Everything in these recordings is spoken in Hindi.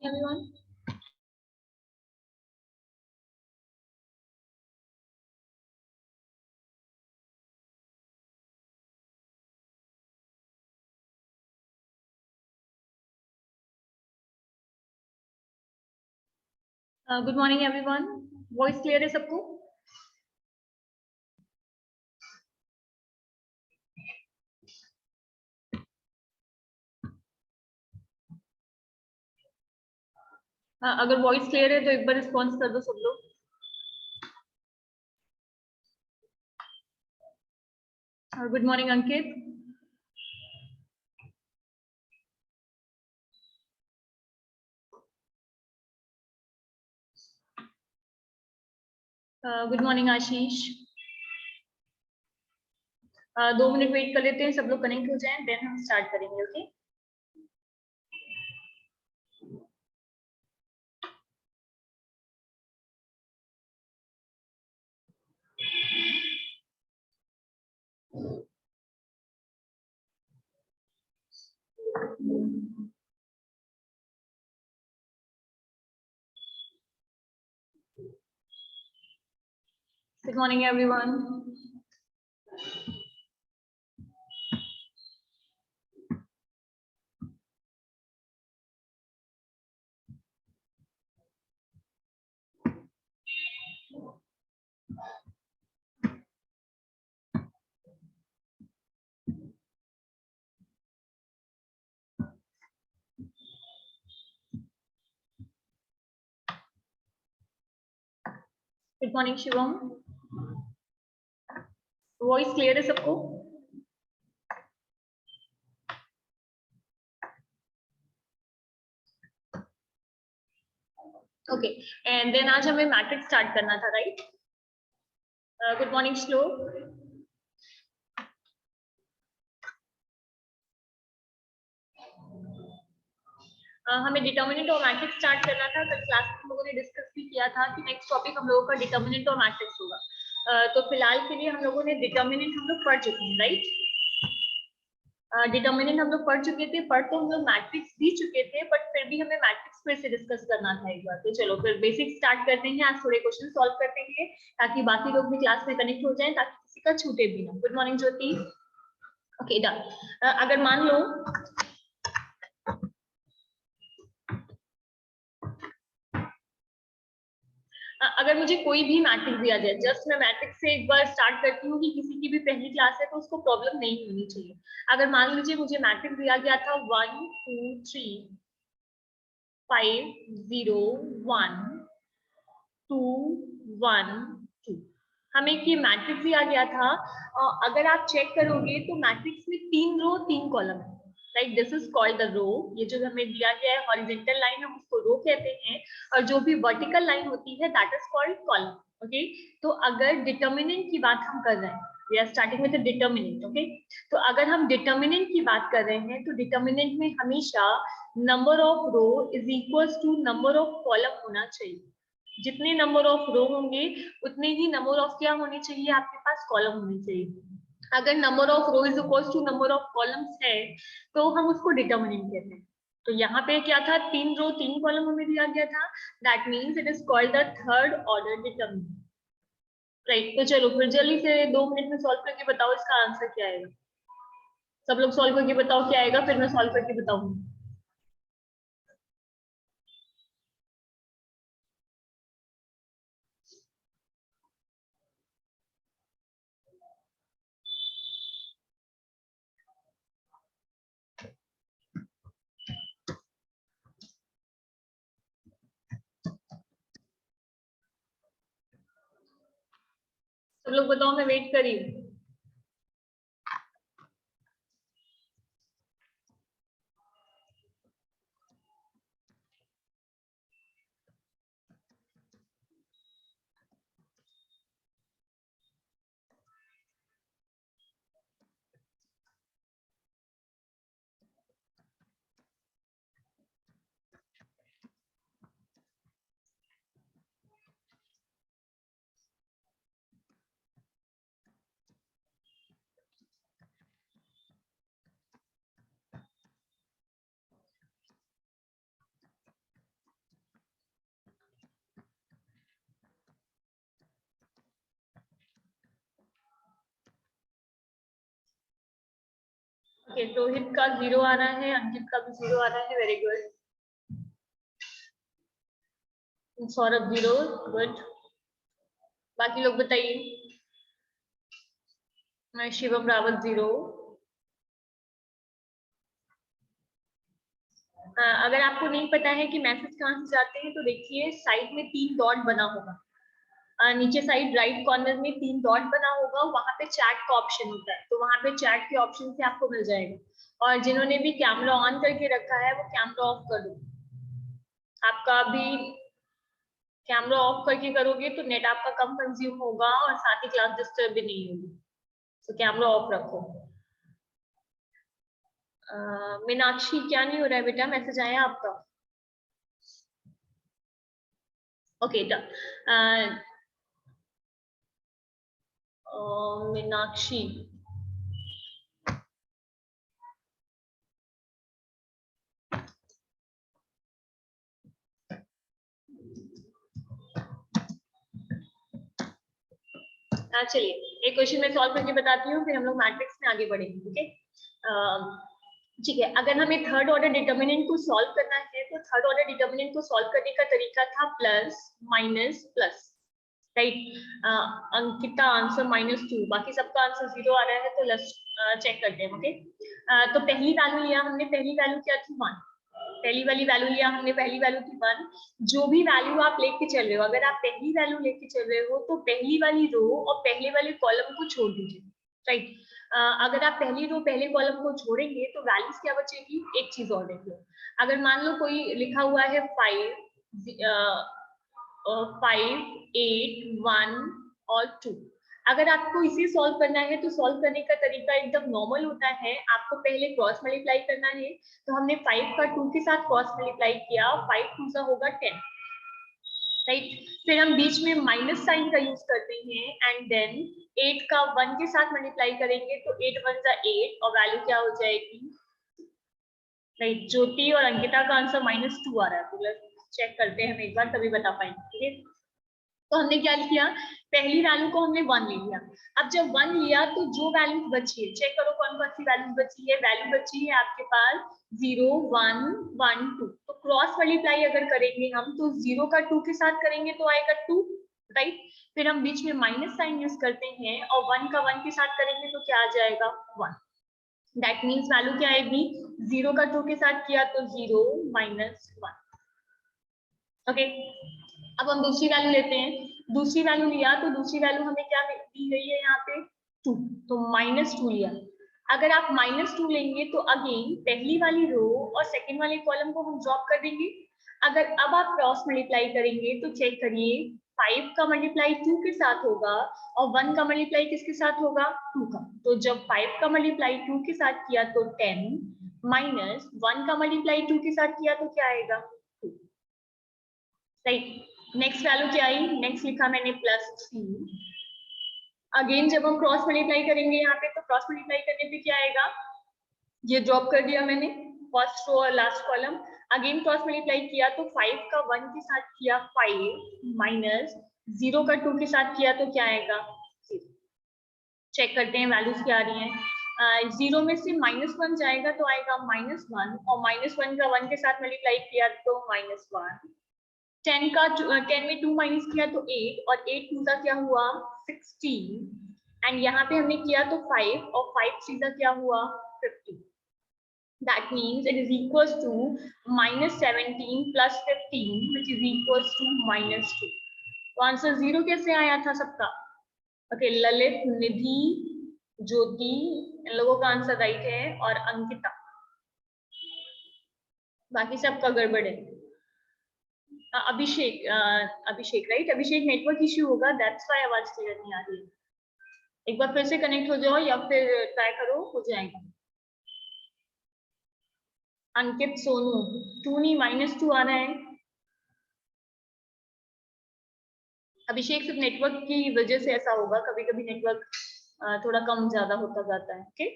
everyone. Good morning everyone. Voice clear है सबको? अगर वॉइस क्लियर है तो एक बार रिस्पॉन्स कर दो सब लोग. गुड मॉर्निंग अंकित. गुड मॉर्निंग आशीष. 2 मिनट वेट कर लेते हैं, सब लोग कनेक्ट हो जाएं, देन हम स्टार्ट करेंगे. Okay. Good morning everyone. Good morning Shivam. Voice clear है सबको? ओके. एंड देन आज हमें मैट्रिक्स स्टार्ट करना था, राइट? गुड मॉर्निंग श्लोक. हमें डिटर्मिनेंट और मैट्रिक्स स्टार्ट करना था. कल क्लास में हम लोगों ने डिस्कस भी किया था कि नेक्स्ट टॉपिक हम लोगों का डिटर्मिनेंट और मैट्रिक्स होगा. तो फिलहाल के लिए हम लोगों ने डिटर्मिनेंट हम लोग पढ़ चुके हैं, राइट? डिटर्मिनेंट हम लोग पढ़ चुके थे, पढ़ तो हम लोग मैट्रिक्स भी चुके थे, बट फिर भी हमें मैट्रिक्स फिर से डिस्कस करना था एक बार. तो चलो फिर बेसिक स्टार्ट करते हैं. आज थोड़े क्वेश्चन सॉल्व करते हैं ताकि बाकी लोग भी क्लास में कनेक्ट हो जाएं, ताकि किसी का छूटे भी ना. Good morning Jyoti. Okay done. अगर मान लो अगर मुझे कोई भी मैट्रिक्स दिया जाए, जस्ट मैं मैट्रिक्स से एक बार स्टार्ट करती हूँ कि किसी की भी पहली क्लास है तो उसको प्रॉब्लम नहीं होनी चाहिए. अगर मान लीजिए मुझे मैट्रिक्स दिया गया था 1 2 3 5 0 1 2 1 2. हमें ये मैट्रिक्स दिया गया था. अगर आप चेक करोगे तो मैट्रिक्स में 3 रो 3 कॉलम है, right? This is called the row. ये जो हमें दिया गया है हॉरिजॉन्टल लाइन, हम उसको रो कहते हैं, और जो भी वर्टिकल लाइन होती है that is called column. Okay. तो अगर डिटर्मिनेंट की बात हम कर रहे हैं, we are starting with the determinant. Okay. तो अगर हम डिटर्मिनेंट की बात कर रहे हैं तो डिटर्मिनेंट में हमेशा number of row is equals to number of column होना चाहिए. जितने नंबर ऑफ रो होंगे उतने ही नंबर ऑफ क्या होने चाहिए आपके पास, कॉलम होने चाहिए. अगर number of row is equal to number of columns है तो हम उसको डिटर्मिनेंट कहते हैं. तो यहाँ पे क्या था, 3 रो 3 कॉलम हमें दिया गया था. That means it is called the third order determinant, right? तो चलो फिर जल्दी से 2 मिनट में सॉल्व करके बताओ इसका आंसर क्या आएगा. सब लोग सॉल्व करके बताओ क्या आएगा, फिर मैं सॉल्व करके बताऊंगी. सब लोग बताओ, मैं वेट कर रही हूँ. ओके, रोहित का 0 आ रहा है, अंकित का भी 0 आ रहा है, वेरी गुड। सौरभ 0, गुड। बाकी लोग बताइए। शिवम रावत 0। अगर आपको नहीं पता है कि मैसेज कहाँ से जाते हैं तो देखिए साइड में 3 डॉट बना होगा, नीचे साइड राइट कॉर्नर में 3 डॉट बना होगा, वहां पे चैट का ऑप्शन होता है, तो वहां पे चैट के ऑप्शन से आपको मिल जाएगा। और जिन्होंने भी कैमरा ऑन करके रखा है वो कैमरा ऑफ कर दो। आपका भी कैमरा ऑफ करके करोगे तो नेट आपका कम कंज्यूम होगा और साथ ही क्लास डिस्टर्ब भी नहीं होगी, तो कैमरा ऑफ रखो। मीनाक्षी क्या नहीं हो रहा है बेटा, मैसेज आया आपका? ओके, मीनाक्षी चलिए एक क्वेश्चन मैं सॉल्व करके बताती हूँ, फिर हम लोग मैट्रिक्स में आगे बढ़ेंगे। ओके, ठीक है। अगर हमें थर्ड ऑर्डर डिटर्मिनेंट को सॉल्व करना है तो थर्ड ऑर्डर डिटर्मिनेंट को सॉल्व करने का तरीका था plus minus plus, right. Ankita answer -2, बाकी सबका आंसर 0 आ रहा है, तो लेट्स चेक करते हैं। ओके, तो पहली वैल्यू लिया हमने, पहली वैल्यू क्या थी 1, पहली वाली वैल्यू लिया हमने, पहली वैल्यू थी 1। जो भी वैल्यू आप लेके चल रहे हो, अगर आप पहली वैल्यू लेके चल रहे हो तो पहली वाली रो और पहले वाले कॉलम को छोड़ दीजिए, राइट। अगर आप पहली रो पहले कॉलम को छोड़ेंगे तो वैल्यूज क्या बचेगी, एक चीज और देखिए। अगर मान लो कोई लिखा हुआ है 5, 8, 1 और 2, अगर आपको इसे सॉल्व करना है तो सॉल्व करने का तरीका एकदम नॉर्मल होता है। आपको पहले क्रॉस मल्टीप्लाई करना है, तो हमने 5 का 2 के साथ क्रॉस मल्टीप्लाई किया, 5 2 सा होगा 10, राइट। फिर हम बीच में माइनस साइन का यूज करते हैं एंड देन 8 का 1 के साथ मल्टीप्लाई करेंगे तो 8 1 सा 8 और वैल्यू क्या हो जाएगी, राइट। ज्योति और अंकिता का आंसर -2 आ रहा है, तो चेक करते हैं हम एक बार, तभी बता पाएंगे। ठीक है, तो हमने क्या किया, पहली वैल्यू को हमने 1 ले लिया। अब जब 1 लिया तो जो वैल्यू बची है, चेक करो कौन कौन सी वैल्यू बची है। वैल्यू बची है आपके पास 0 1 1 2, तो क्रॉस मल्टीप्लाई अगर करेंगे हम तो 0 का 2 के साथ करेंगे तो आएगा 2, राइट। फिर हम बीच में माइनस साइन यूज करते हैं और 1 का 1 के साथ करेंगे तो क्या आ जाएगा 1। दैट मीन्स वैल्यू क्या आएगी, 0 का 2 के साथ किया तो 0 -1। ओके, अब हम दूसरी वैल्यू लेते हैं। दूसरी वैल्यू लिया तो दूसरी वैल्यू हमें क्या दी गई है यहाँ पे 2, तो -2 लिया। अगर आप -2 लेंगे तो अगेन पहली वाली रो और सेकंड वाले कॉलम को हम ड्रॉप कर देंगे। अगर अब आप क्रॉस मल्टीप्लाई करेंगे तो चेक करिए, 5 का मल्टीप्लाई 2 के साथ होगा और 1 का मल्टीप्लाई किसके साथ होगा, 2 का। तो जब 5 का मल्टीप्लाई 2 के साथ किया तो 10 माइनस 1 का मल्टीप्लाई 2 के साथ किया तो क्या आएगा 2, राइट। नेक्स्ट वैल्यू क्या आई, नेक्स्ट लिखा मैंने +3। अगेन जब हम क्रॉस मल्टीप्लाई करेंगे यहाँ पे तो क्रॉस मल्टीप्लाई करने पे क्या आएगा, ये ड्रॉप कर दिया मैंने फर्स्ट रो और last column. Again cross multiply किया तो 5 का 1 के साथ किया 5 माइनस 0 का 2 के साथ किया तो क्या आएगा 0। चेक करते हैं वैल्यूज क्या आ रही हैं। 0 में से -1 जाएगा तो आएगा -1 और -1 का 1 के साथ मल्टीप्लाई किया तो -1। 10 का 10 में 2 माइनस किया तो 8 और 8 2 का क्या हुआ 16 एंड यहाँ पे हमने किया तो 5 और 5 3 का क्या हुआ 50। That means it is equals to -17 plus 15 which is equals to -2। तो आंसर 0 कैसे आया था सबका? ओके, ललित, निधि, ज्योति, इन लोगों का आंसर राइट है और अंकिता, बाकी सबका गड़बड़ है। अभिषेक, अभिषेक राइट, अभिषेक नेटवर्क इश्यू होगा, दैट्स व्हाई आवाज क्लियर नहीं आ रही है। एक बार फिर से कनेक्ट हो जाओ या फिर ट्राई करो, हो जाएगा। अंकित, सोनू, 2 नहीं -2 आ रहा है। अभिषेक सिर्फ नेटवर्क की वजह से ऐसा होगा, कभी कभी नेटवर्क थोड़ा कम ज्यादा होता जाता है। ओके,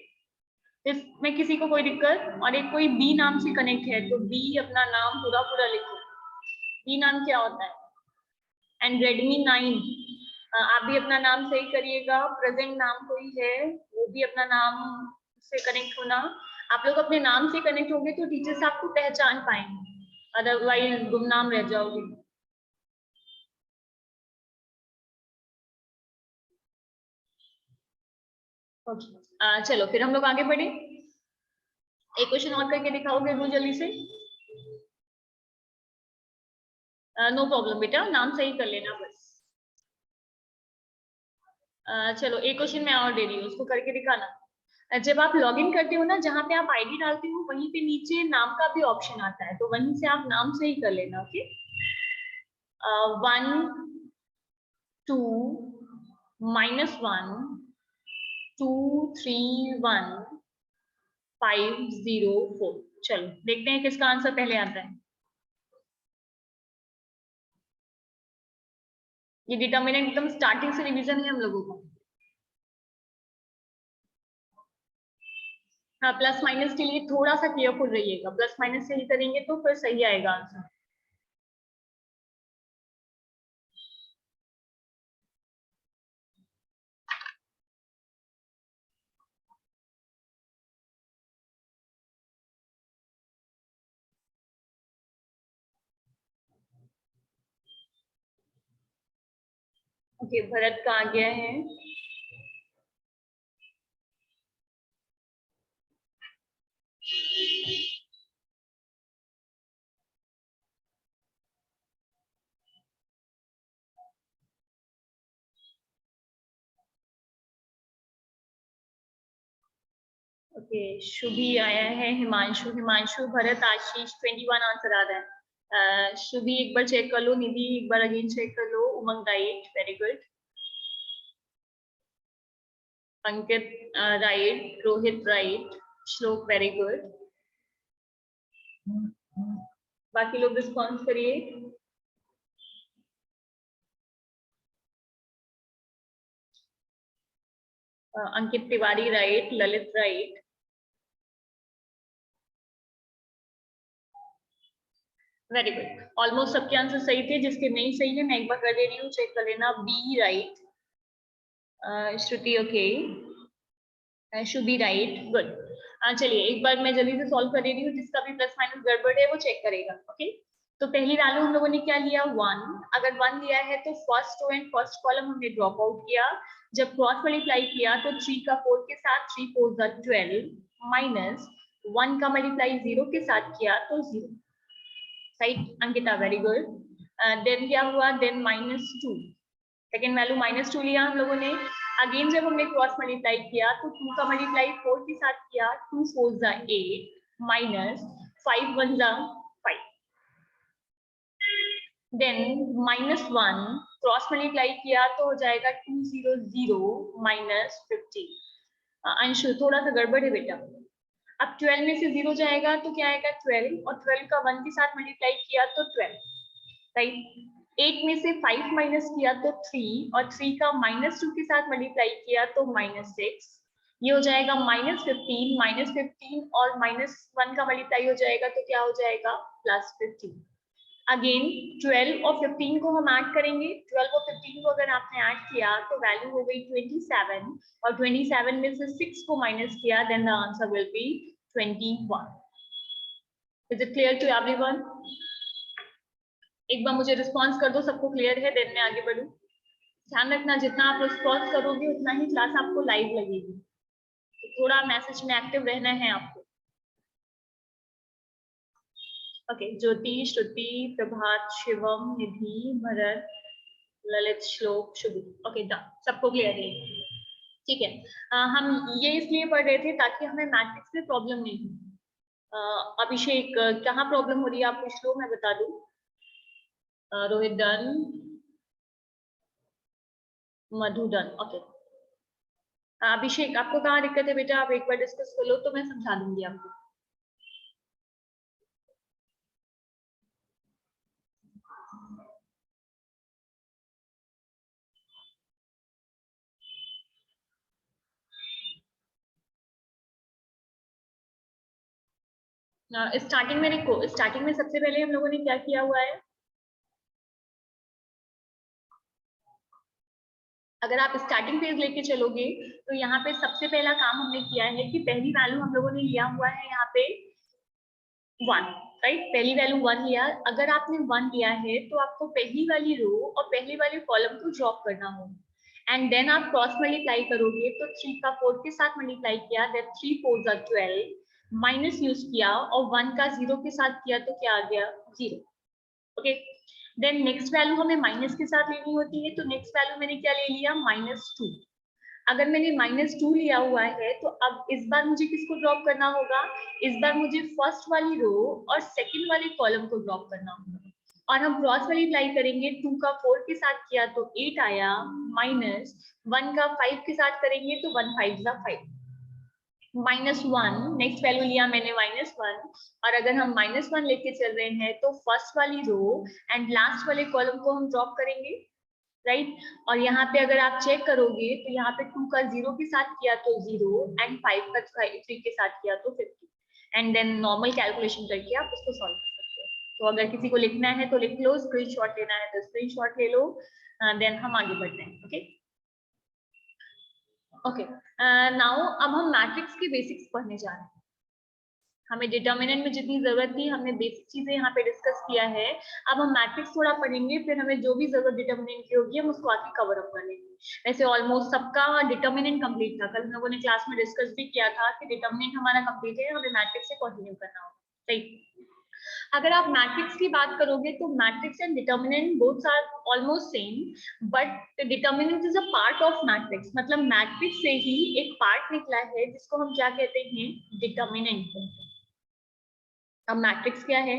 इसमें किसी को कोई दिक्कत, और एक कोई बी नाम से कनेक्ट है तो बी अपना नाम पूरा पूरा लिखो। बी नाम क्या होता है? एंड रेडमी 9, आप भी अपना नाम सही करिएगा। प्रेजेंट नाम कोई है वो भी अपना नाम से कनेक्ट होना। आप लोग अपने नाम से कनेक्ट होंगे तो टीचर्स आपको पहचान पाएंगे, अदरवाइज गुमनाम रह जाओगे। चलो फिर हम लोग आगे बढ़े। एक क्वेश्चन और करके दिखाओगे जल्दी से? नो प्रॉब्लम बेटा, नाम सही कर लेना बस। चलो एक क्वेश्चन मैं और दे रही हूँ, उसको करके दिखाना। जब आप लॉगिन करते हो ना, जहाँ पे आप आईडी डालते हो वहीं पे नीचे नाम का भी ऑप्शन आता है, तो वहीं से आप नाम सही कर लेना। ओके, 1 2 -1 2 3 1 5 0 4। चलो देखते हैं किसका आंसर पहले आता है। ये डिटर्मिनेंट एकदम स्टार्टिंग से रिवीजन है हम लोगों को। हाँ, प्लस माइनस के लिए थोड़ा सा केयरफुल रहिएगा, प्लस माइनस सही करेंगे तो फिर सही आएगा आंसर। ओके, भरत का आ गया है। ओके, शुभी आया है, हिमांशु, भरत, आशीष 21 आंसर आ रहा है। शुभी एक बार चेक कर लो, निधि एक बार अगेन चेक कर लो, Umang right, very good, Ankit right, Rohit right, Shlok very good. बाकी लोग रिस्पॉन्स करिए। Ankit Tiwari right, Lalit right, very good, almost सबके आंसर सही थे। जिसके नहीं सही है मैं एक बार कर दे रही हूँ, चेक कर लेना। बी राइट, श्रुति ओके, शुभी राइट, गुड। चलिए एक बार मैं जल्दी से सॉल्व कर दे रही हूँ, जिसका भी प्लस माइनस गड़बड़ है वो चेक करेगा। ओके, तो पहली वैल्यू हम लोगों ने क्या लिया, 1। अगर 1 लिया है तो first row and first column हमने ड्रॉप आउट किया। जब क्रॉस मल्टीप्लाई किया तो 3 का 4 के साथ 3 4 12 माइनस 1 का मल्टीप्लाई 0 के साथ किया तो 0। Right Ankita, very good. Then क्या हुआ, देन -2, सेकेंड वैल्यू -2 लिया हम लोगों ने। अगेन जब हमने क्रॉस मल्टीप्लाई किया तो 2 का मल्टीप्लाई 4 के साथ किया, 2 4 8 माइनस 5 1 5। देन -1 क्रॉस मल्टीप्लाई किया तो हो जाएगा 2 0 0 -15। अंशु थोड़ा सा गड़बड़ है बेटा। अब 12 में से 0 जाएगा तो क्या आएगा 12, और 12 का 1 के साथ मल्टीप्लाई किया तो 12। राइट, 8 में से 5 माइनस किया तो 3, और 3 का -2 के साथ मल्टीप्लाई किया तो -6। ये हो जाएगा -15 और -1 का मल्टीप्लाई हो जाएगा तो क्या हो जाएगा +15। अगेन 12 और 15 को हम ऐड करेंगे। 12 और 15 को अगर आपने ऐड किया तो वैल्यू हो गई 27, और 27 में से 6 को माइनस किया, then the answer will be 21। Is it clear to everyone? एक बार मुझे रिस्पॉन्स कर दो, सबको क्लियर है, देन मैं आगे बढ़ूं। ध्यान रखना जितना आप रिस्पॉन्स करोगे उतना ही क्लास आपको लाइव लगेगी, तो थोड़ा मैसेज में एक्टिव रहना है आपको। ओके, ज्योति, श्रुति, प्रभात, शिवम, निधि, भरत, ललित, श्लोक, शुभ। ओके डन, सबको क्लियर है? ठीक है। हम ये इसलिए पढ़ रहे थे ताकि हमें मैट्रिक्स में प्रॉब्लम नहीं हो। अभिषेक कहाँ प्रॉब्लम हो रही है आप पूछ लो, मैं बता दूं। रोहित डन, मधुडन, ओके। अभिषेक आपको कहाँ दिक्कत है बेटा, आप एक बार डिस्कस कर लो तो मैं समझा दूंगी आपको। स्टार्टिंग में सबसे पहले हम लोगों ने क्या किया हुआ है, अगर आप स्टार्टिंग पेज लेके चलोगे तो यहाँ पे सबसे पहला काम हमने किया है कि पहली वैल्यू हम लोगों ने लिया हुआ है यहाँ पे 1, राइट। पहली वैल्यू 1 लिया। अगर आपने 1 लिया है तो आपको पहली वाली रो और पहली वाली कॉलम को ड्रॉप करना होगा एंड देन आप क्रॉस मल्टीप्लाई करोगे तो 3 का 4 के साथ मल्टीप्लाई किया, दैट 3 4 आर 12, माइनस यूज किया और 1 का 0 के साथ किया तो क्या आ गया 0। ओके, देन नेक्स्ट वैल्यू हमें माइनस के साथ लेनी होती है, तो नेक्स्ट वैल्यू मैंने क्या ले लिया -2। अगर मैंने -2 लिया हुआ है तो अब इस बार मुझे किसको ड्रॉप करना होगा, इस बार मुझे फर्स्ट वाली रो और सेकंड वाली कॉलम को ड्रॉप करना होगा और हम क्रॉस मल्टीप्लाई करेंगे। 2 का 4 के साथ किया तो 8 आया, माइनस 1 का 5 के साथ करेंगे तो 1 5 जा 5, -1। नेक्स्ट वैल्यू लिया मैंने -1 और अगर हम -1 लेके चल रहे हैं तो फर्स्ट वाली रो एंड लास्ट वाले कॉलम को हम ड्रॉप करेंगे, राइट। और यहाँ पे अगर आप चेक करोगे तो यहाँ पे 2 का 0 के साथ किया तो 0 एंड 5 का 3 के साथ किया तो 50 एंड देन नॉर्मल कैलकुलेशन करके आप उसको सॉल्व कर सकते हो। तो अगर किसी को लिखना है तो लिख लो, स्क्रीनशॉट लेना है तो स्क्रीनशॉट ले लो, देन हम आगे बढ़ते हैं। ओके ओके, नाउ अब हम मैट्रिक्स के बेसिक्स पढ़ने जा रहे हैं। हमें डिटर्मिनेंट में जितनी जरूरत थी हमने बेसिक चीजें यहाँ पे डिस्कस किया है। अब हम मैट्रिक्स थोड़ा पढ़ेंगे, फिर हमें जो भी जरूरत डिटर्मिनेंट की होगी हम उसको आगे कवर अप कर लेंगे। वैसे ऑलमोस्ट सबका डिटर्मिनेंट कंप्लीट था, कल हम लोगों ने क्लास में डिस्कस भी किया था कि डिटर्मिनेंट हमारा कंप्लीट है, हमें मैट्रिक्स से कंटिन्यू करना होगा, सही। अगर आप मैट्रिक्स की बात करोगे तो matrix and determinant both are almost same, but determinant is a part of matrix. मतलब मैट्रिक्स से ही एक पार्ट निकला है जिसको हम क्या कहते हैं, डिटर्मिनेंट कहते हैं। अब मैट्रिक्स क्या है,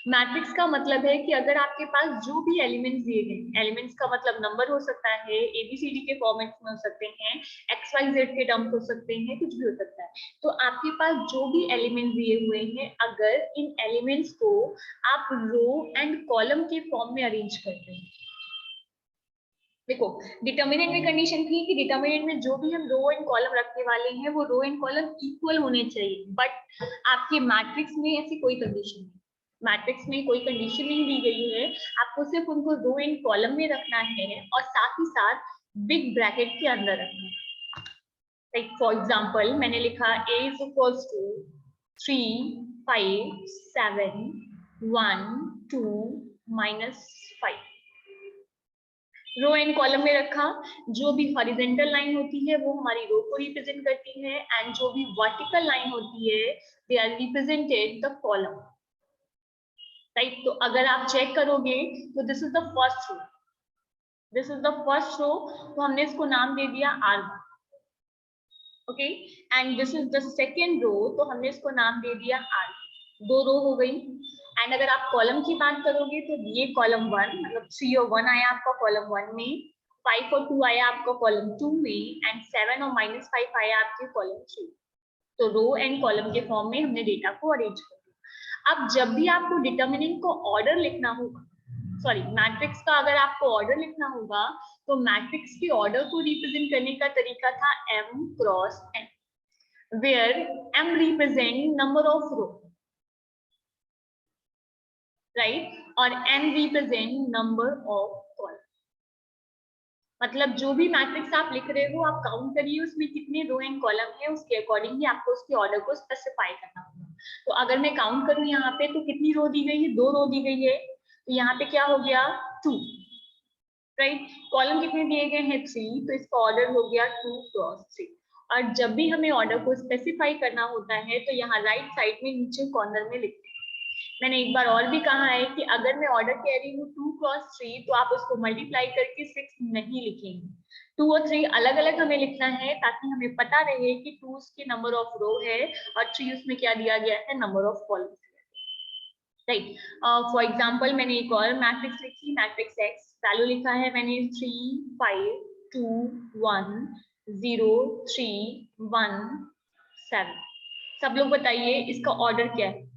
मैट्रिक्स का मतलब है कि अगर आपके पास जो भी एलिमेंट्स दिए गए, एलिमेंट्स का मतलब नंबर हो सकता है, एबीसीडी के फॉर्मेट में हो सकते हैं, एक्स वाई जेड के टर्म्स हो सकते हैं, कुछ भी हो सकता है। तो आपके पास जो भी एलिमेंट दिए हुए हैं, अगर इन एलिमेंट्स को आप रो एंड कॉलम के फॉर्म में अरेंज करते हैं, देखो डिटर्मिनेंट में कंडीशन थी कि डिटर्मिनेंट में जो भी हम रो एंड कॉलम रखने वाले हैं वो रो एंड कॉलम इक्वल होने चाहिए, बट आपके मैट्रिक्स में ऐसी कोई कंडीशन नहीं, मैट्रिक्स में कोई कंडीशन नहीं दी गई है। आपको सिर्फ उनको रो एंड कॉलम में रखना है और साथ ही साथ बिग ब्रैकेट के अंदर रखना है। लाइक फॉर एग्जांपल मैंने लिखा a is equals to 3 5 7 1 2 -5, row and column में रखा। जो भी हॉरिजॉन्टल लाइन होती है वो हमारी रो को रिप्रेजेंट करती है एंड जो भी वर्टिकल लाइन होती है they are represented the column, right. तो अगर आप चेक करोगे तो this is the first row, this is the first row, तो हमने इसको नाम दे दिया R1, okay. And this is the second row, तो हमने इसको नाम दे दिया R2, 2 रो हो गई। एंड अगर आप कॉलम की बात करोगे तो ये कॉलम 1, मतलब 3 और 1 आया आपका कॉलम 1 में, 5 और 2 आया आपका कॉलम 2 में एंड 7 और -5 आया आपके कॉलम 3। तो रो एंड कॉलम के फॉर्म में हमने डेटा को अरेंज कर दिया। अब जब भी आपको डिटर्मिनेंट को ऑर्डर लिखना होगा, सॉरी मैट्रिक्स का अगर आपको ऑर्डर लिखना होगा तो मैट्रिक्स के ऑर्डर को रिप्रेजेंट करने का तरीका था m cross n, where m represent number of row, right, और n represent number of column। मतलब जो भी मैट्रिक्स आप लिख रहे हो आप काउंट करिए उसमें कितने रो एंड कॉलम है, उसके अकॉर्डिंगली आपको उसके ऑर्डर को स्पेसिफाई करना होगा। तो अगर मैं काउंट करूं यहाँ पे तो कितनी रो दी गई है, 2 रो दी गई है, तो यहाँ पे क्या हो गया 2, राइट। कॉलम कितने दिए गए हैं 3, तो इसका ऑर्डर हो गया 2 क्रॉस 3। और जब भी हमें ऑर्डर को स्पेसिफाई करना होता है तो यहाँ राइट साइड में नीचे कॉर्नर में लिखते हैं। मैंने एक बार और भी कहा है कि अगर मैं ऑर्डर कह रही हूँ 2 क्रॉस 3 तो आप उसको मल्टीप्लाई करके 6 नहीं लिखेंगे, 2 और 3 अलग अलग हमें लिखना है ताकि हमें पता रहे कि 2 उसके नंबर ऑफ रो है और 3 उसमें क्या दिया गया है, number of column, right. For example मैंने एक और मैट्रिक्स लिखी, मैट्रिक्स एक्स, वैल्यू लिखा है मैंने 3 5 2 1 0 3 1 7। सब लोग बताइए इसका ऑर्डर क्या है,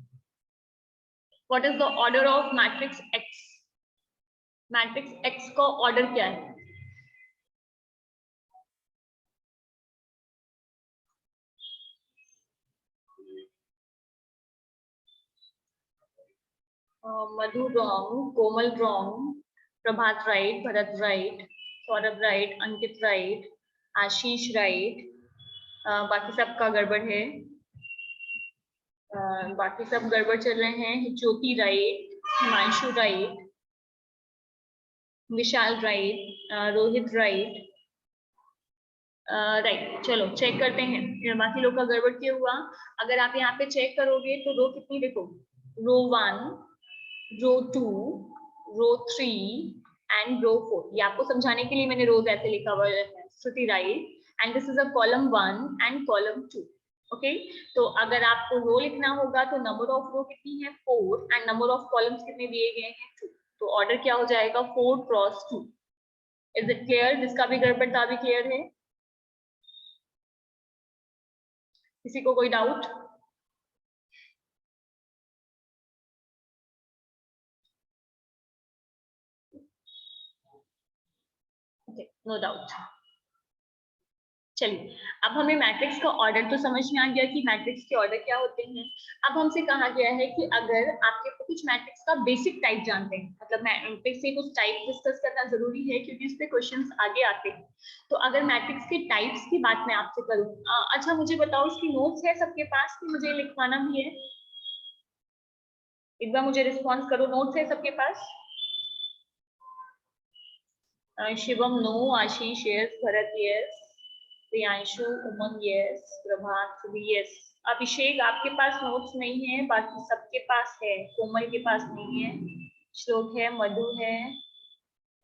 what is the order of matrix X, matrix X का ऑर्डर क्या है? Madhu wrong, Komal wrong, Prabhat right, Bharat right, Saurabh right, Ankit right, Ashish right, बाकी सबका गड़बड़ है, बाकी सब गड़बड़ चल रहे हैं। ज्योति राइट, हिमांशु राइट, विशाल राइट, रोहित राइट, राइट। चलो चेक करते हैं बाकी लोग का गड़बड़ क्यों हुआ। अगर आप यहाँ पे चेक करोगे तो रो कितनी देखो, रो 1, रो 2, रो 3 एंड रो 4। ये आपको समझाने के लिए मैंने रोज ऐसे लिखा हुआ है। Shruti right and this is a column 1 and column 2। Okay, तो अगर आपको रो लिखना होगा तो नंबर ऑफ रो कितनी है 4 एंड नंबर ऑफ कॉलम्स कितने दिए गए हैं 2। तो ऑर्डर क्या हो जाएगा 4 क्रॉस 2। Is it clear? जिसका भी गड़बड़ था भी क्लियर है? किसी को कोई डाउट? No doubt. चलिए, अब हमें मैट्रिक्स का ऑर्डर तो समझ में आ गया कि मैट्रिक्स के ऑर्डर क्या होते हैं। अब हमसे कहा गया है कि अगर आपके कुछ मैट्रिक्स का बेसिक टाइप जानते हैं, मतलब मैट्रिक्स से कुछ टाइप डिस्कस करना जरूरी है क्योंकि इस पे क्वेश्चंस आगे आते हैं। तो अगर मैट्रिक्स के टाइप्स की बात मैं आपसे करूँ, अच्छा मुझे बताओ इसकी नोट्स है सबके पास कि मुझे लिखवाना भी है? एक बार मुझे रिस्पॉन्स करो, नोट्स है सबके पास? शिवम नो, आशीष यस, भरत यस, प्रियांशु, उमंग यस, प्रभात यस। अभिषेक आपके पास नोट्स नहीं है, बाकी सबके पास है। कोमल के पास नहीं है, श्लोक है, मधु है।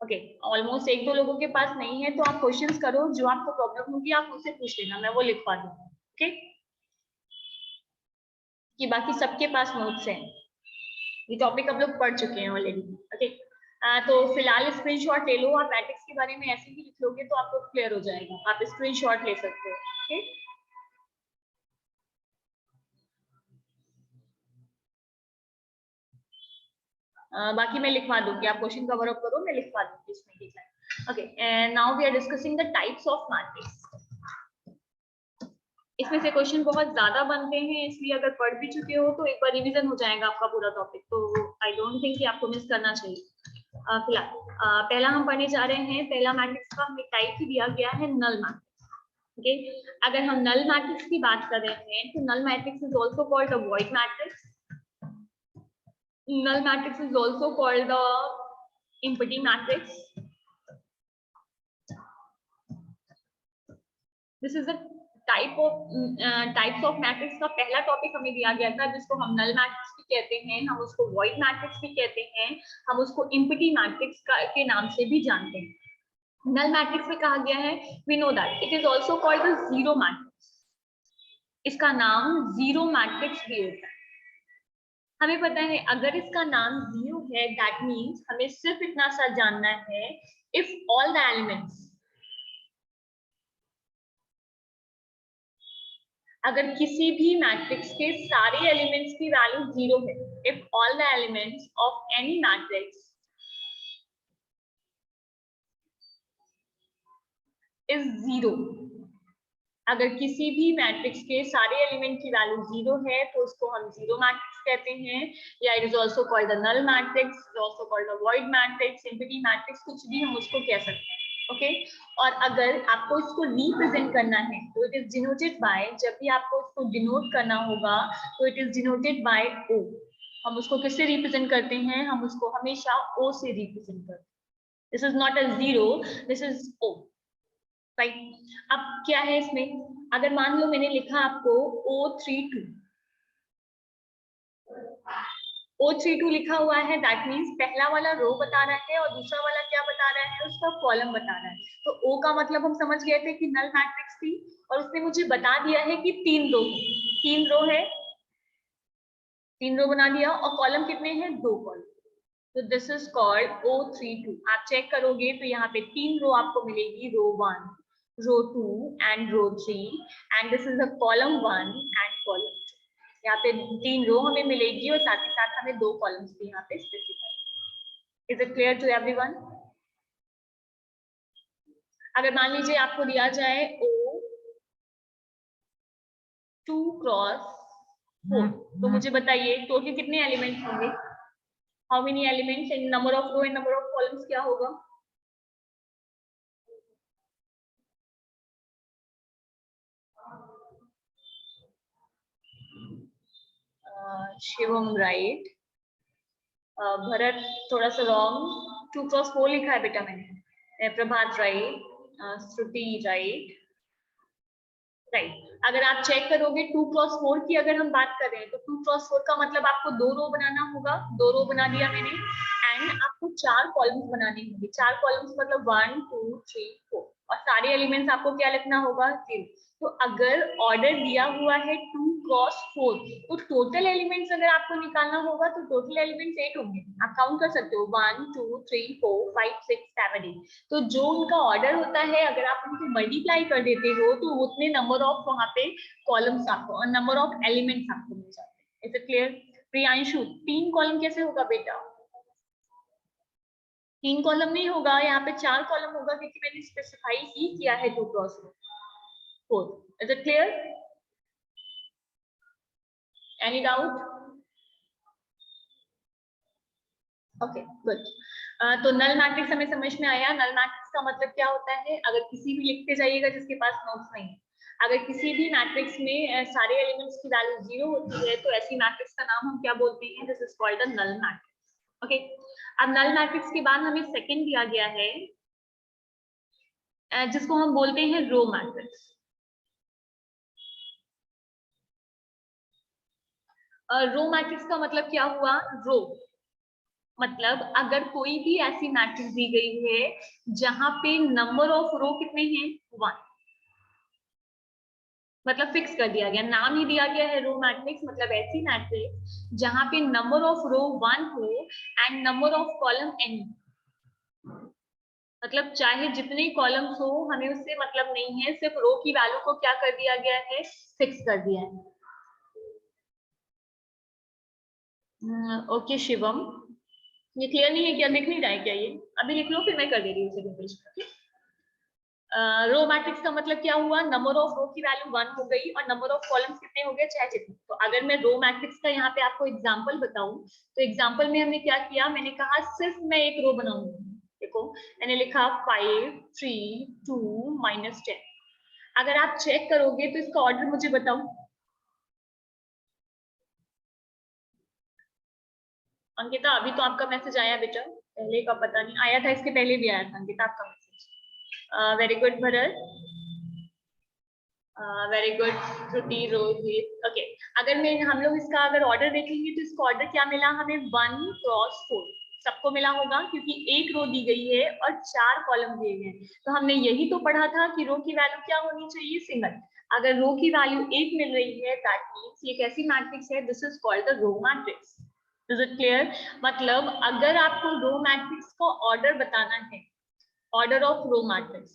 ओके, ऑलमोस्ट एक दो लोगों के पास नहीं है, तो आप क्वेश्चंस करो, जो आपको प्रॉब्लम होगी आप मुझसे पूछ लेना, मैं वो लिखवा दूंगा। ओके, कि बाकी सबके पास नोट्स हैं। ये टॉपिक आप लोग पढ़ चुके हैं ऑलरेडी। ओके, तो फिलहाल स्क्रीनशॉट ले लो। आप मैट्रिक्स के बारे में ऐसे ही लिख लोगे तो आपको क्लियर हो जाएगा। आप स्क्रीनशॉट ले सकते हो। ओके, बाकी मैं लिखवा दूंगी, आप क्वेश्चन कवर अप करो, मैं लिखवा दूंगी इसमें design. Okay, and now we are discussing the types of matrix. इसमें से क्वेश्चन बहुत ज्यादा बनते हैं, इसलिए अगर पढ़ भी चुके हो तो एक बार रिवीजन हो जाएगा आपका पूरा टॉपिक, तो आई डोंट थिंक कि आपको मिस करना चाहिए। फिलहाल पहला हम पढ़ने जा रहे हैं। पहला मैट्रिक्स का हमें टाइप ही दिया गया है नल मैट्रिक्स। ओके, अगर हम नल मैट्रिक्स की बात कर रहे हैं तो null matrix is also called the void matrix. Null matrix is also called the empty matrix. This is the types of matrix का पहला टॉपिक हमें दिया गया था, जिसको हम null matrix भी कहते हैं, हम उसको void matrix भी कहते हैं, हम उसको empty matrix के नाम से भी जानते हैं। null matrix में कहा गया है, we know that it is also called the zero matrix. इसका नाम जीरो मैट्रिक्स भी होता है। हमें पता है अगर इसका नाम जीरो है, दैट मीन्स हमें सिर्फ इतना सा जानना है, इफ ऑल द एलिमेंट्स, अगर किसी भी मैट्रिक्स के सारे एलिमेंट्स की वैल्यू जीरो है, if all the elements of any matrix is zero, अगर किसी भी मैट्रिक्स के सारे एलिमेंट की वैल्यू जीरो है तो उसको हम जीरो मैट्रिक्स कहते हैं, या it is also called the null matrix, also called the void matrix, empty matrix, कुछ भी हम उसको कह सकते हैं। ओके, और अगर आपको इसको रिप्रेजेंट करना है तो इट इज डिनोटेड बाय, जब भी आपको इसको डिनोट करना होगा तो इट इज डिनोटेड बाय ओ। हम उसको किससे रिप्रेजेंट करते हैं? हम उसको हमेशा ओ से रिप्रेजेंट करते हैं। This is not a zero, this is O, right. अब क्या है इसमें, अगर मान लो मैंने लिखा आपको O32, O32 लिखा हुआ है, दैट मीन्स पहला वाला रो बता रहा है और दूसरा वाला क्या बता रहा है? उसका कॉलम बता रहा है। तो O का मतलब हम समझ गए थे कि नल मैट्रिक्स थी, और उसने मुझे बता दिया है कि तीन रो है, तीन रो बना दिया, और कॉलम कितने हैं? दो कॉलम। तो दिस इज कॉल्ड O32। आप चेक करोगे तो यहाँ पे तीन रो आपको मिलेगी, row 1, row 2 and row 3, and this is a column 1 and column 2। यहाँ पे तीन रो हमें मिलेगी और साथ ही साथ हमें दो कॉलम्स भी यहाँ पे specify. Is it clear to everyone? अगर मान लीजिए आपको दिया जाए O2 क्रॉस 4, तो मुझे बताइए टोटल कितने एलिमेंट्स होंगे? How many elements in number of row and number of columns क्या होगा? शिवम राइट, भरत थोड़ा सा रॉन्ग, 2 क्रॉस 4 लिखा है बेटा मैंने। प्रभात राइट, श्रुति राइट, राइट। अगर आप चेक करोगे 2 क्रॉस 4 की अगर हम बात कर रहे हैं तो 2 क्रॉस 4 का मतलब आपको 2 रो बनाना होगा, 2 रो बना दिया मैंने, एंड आपको 4 कॉलम्स बनाने होंगे। 4 कॉलम्स मतलब 1 2 3 4, और सारे एलिमेंट्स आपको क्या लिखना होगा, 0। तो अगर ऑर्डर दिया हुआ है 2 क्रॉस 4, तो टोटल एलिमेंट्स अगर आपको निकालना होगा तो टोटल एलिमेंट्स 8 होंगे। आप काउंट कर सकते हो 1 2 3 4 5 6 7 8। तो जो उनका ऑर्डर होता है अगर आप उनको मल्टीप्लाई कर देते हो तो उतने नंबर ऑफ वहां पे कॉलम्स आपको और नंबर ऑफ एलिमेंट्स आपको मिल जाते हैं। Is it clear? Priyanshu 3 column कैसे होगा बेटा? 3 कॉलम नहीं होगा, यहाँ पे 4 कॉलम होगा क्योंकि मैंने स्पेसिफाई ही किया है 2 cross 4। Is it clear? Any doubt? Okay good. तो नल मैट्रिक्स हमें समझ में आया। नल मैट्रिक्स का मतलब क्या होता है? अगर किसी भी लिखते जाइएगा जिसके पास नोट्स नहीं है, अगर किसी भी मैट्रिक्स में सारे एलिमेंट्स की वैल्यू 0 होती है तो ऐसी मैट्रिक्स का नाम हम क्या बोलते हैं? This is called the null matrix. Okay, अब नल मैट्रिक्स के बाद हमें सेकंड दिया गया है जिसको हम बोलते हैं रो मैट्रिक्स। रो मैट्रिक्स का मतलब क्या हुआ? रो मतलब अगर कोई भी ऐसी मैट्रिक्स दी गई है जहां पे नंबर ऑफ रो कितने हैं? 1, मतलब फिक्स कर दिया गया, नाम ही दिया गया है रो मैट्रिक्स। मतलब ऐसी मैट्रिक्स जहां पे नंबर ऑफ रो 1 हो and number of column n, मतलब चाहे जितने कॉलम्स हो हमें उससे मतलब नहीं है, सिर्फ रो की वैल्यू को क्या कर दिया गया है? फिक्स कर दिया है। ओके शिवम, ये क्लियर नहीं है क्या? दिख नहीं रहा है क्या? ये अभी लिख लो फिर मैं कर दे रही हूँ सेकंड पेज पर। रो मैट्रिक्स का मतलब क्या हुआ? नंबर ऑफ रो की वैल्यू 1 हो गई और नंबर ऑफ कॉलम्स कितने हो गए? 6 जितने। तो अगर मैं रो मैट्रिक्स का यहाँ पे आपको एग्जांपल बताऊं तो एग्जांपल में हमने क्या किया? मैंने कहा सिर्फ मैं एक रो बनाऊंगी। देखो मैंने लिखा 5 3 2 -10। अगर आप चेक करोगे तो इसका ऑर्डर मुझे बताओ। अंकिता अभी तो आपका मैसेज आया बेटा, पहले का पता नहीं आया था, इसके पहले भी आया था अंकिता आपका message. Very good Bharat, very good Shruti, Rohit. Okay, अगर मैं हम लोग इसका अगर ऑर्डर देखेंगे तो इसका ऑर्डर क्या मिला हमें? 1 क्रॉस 4 सबको मिला होगा क्योंकि एक रो दी गई है और 4 कॉलम दिए गए हैं। तो हमने यही तो पढ़ा था कि रो की वैल्यू क्या होनी चाहिए? सिंगल। अगर रो की वैल्यू 1 मिल रही है दैट मींस ये कैसी मैट्रिक्स है? This is called the row matrix. Is it clear? मतलब अगर आपको रो मैट्रिक्स का ऑर्डर बताना है, ऑर्डर ऑफ रो मैट्रिक्स,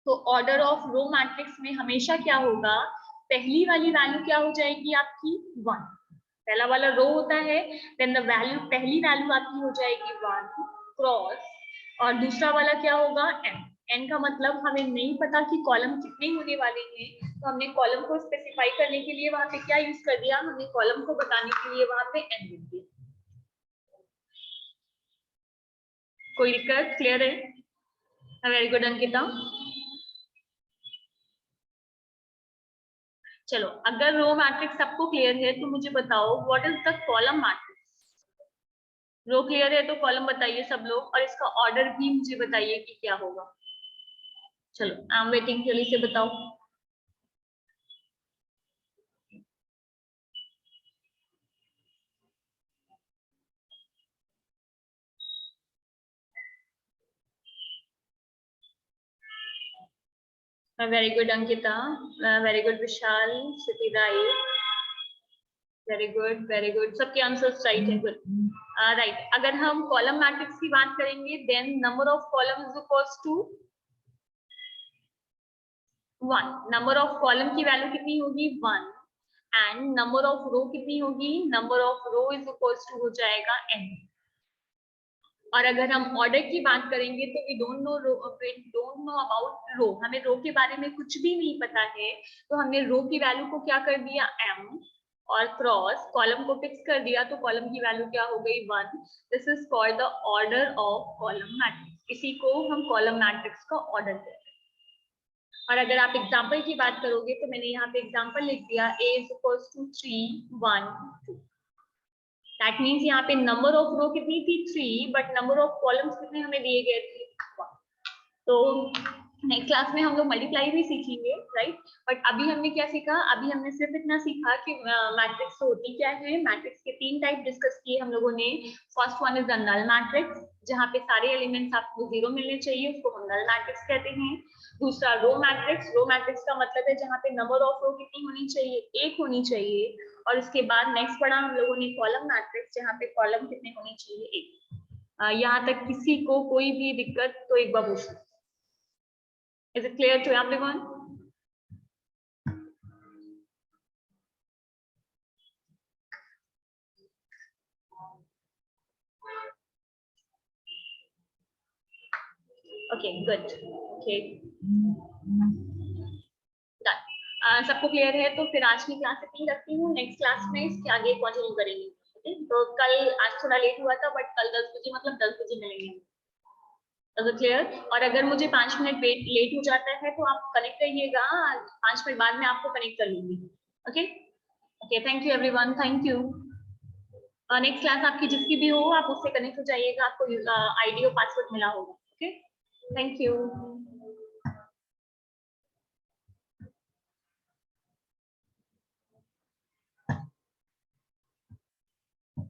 तो ऑर्डर ऑफ रो मैट्रिक्स में हमेशा क्या होगा? पहली वाली वैल्यू क्या हो जाएगी आपकी? 1। पहला वाला रो होता है, देन द वैल्यू, पहली वैल्यू आपकी हो जाएगी 1 क्रॉस, और दूसरा वाला क्या होगा? n। n का मतलब हमें नहीं पता कि कॉलम कितने होने वाले हैं, तो हमने कॉलम को स्पेसिफाई करने के लिए वहां पे क्या यूज कर दिया? हमने कॉलम को बताने के लिए वहां पे n लिख दिया। कोई दिक्कत? क्लियर है? Very good Ankita. चलो, अगर रो मैट्रिक्स सबको क्लियर है तो मुझे बताओ what is the column matrix? Row clear है तो कॉलम बताइए सब लोग, और इसका ऑर्डर भी मुझे बताइए कि क्या होगा। चलो आई एम वेटिंग, जल्दी से बताओ। Very good Ankita, very good Vishal, city right, very good very good, सबके आंसर्स राइट है। Good, right. अगर हम कॉलम मैट्रिक्स की बात करेंगे then number of column is equals to 1। Number of column की वैल्यू कितनी होगी? 1। एंड नंबर ऑफ रो कितनी होगी? Number of row is equals to हो जाएगा n। और अगर हम ऑर्डर की बात करेंगे तो वी डोंट नो अबाउट रो, हमें रो के बारे में कुछ भी नहीं पता है, तो हमने रो की वैल्यू को क्या कर दिया? m, और क्रॉस कॉलम को फिक्स कर दिया तो कॉलम की वैल्यू क्या हो गई? 1। This is called the order of column matrix. इसी को हम कॉलम मैट्रिक्स का ऑर्डर कहते हैं। और अगर आप एग्जाम्पल की बात करोगे तो मैंने यहाँ पे एग्जाम्पल लिख दिया a is equals to 3 1 2। That means यहाँ पे नंबर ऑफ रो कितनी थी 3, बट नंबर ऑफ कॉलम्स कितने हमें दिए गए थे 1। तो नेक्स्ट क्लास में हम लोग मल्टीप्लाई भी सीखेंगे, राइट। बट अभी हमने क्या सीखा, अभी हमने सिर्फ इतना सीखा कि मैट्रिक्स होती क्या है। मैट्रिक्स के 3 टाइप डिस्कस किए हम लोगों ने। First one is the null matrix, जहाँ पे सारे एलिमेंट्स आपको 0 मिलने चाहिए, उसको हम नल मैट्रिक्स कहते हैं। दूसरा रो मैट्रिक्स, रो मैट्रिक्स का मतलब है जहाँ पे नंबर ऑफ रो कितनी होनी चाहिए, 1 होनी चाहिए। और इसके बाद नेक्स्ट पढ़ा हम लोगों ने कॉलम मैट्रिक्स, जहाँ पे कॉलम कितने होने चाहिए, 1। यहाँ तक किसी को कोई भी दिक्कत तो एक बार पूछो। Is it clear to everyone? Okay, good. Okay. Done. सबको क्लियर है? तो फिर आज की क्लास इतनी रखती हूँ, नेक्स्ट क्लास में इसके आगे कंटिन्यू करेंगे। ओके, तो कल आज थोड़ा लेट हुआ था, बट कल 10 बजे मतलब 10 बजे मिलेंगे। क्लियर? और अगर मुझे 5 मिनट लेट हो जाता है तो आप कनेक्ट रहिएगा, 5 मिनट बाद में आपको कनेक्ट कर लूंगी। Okay okay, thank you everyone, thank you. Next class आपकी जिसकी भी हो आप उससे कनेक्ट हो जाइएगा, आपको आईडी और पासवर्ड मिला होगा। Okay, thank you.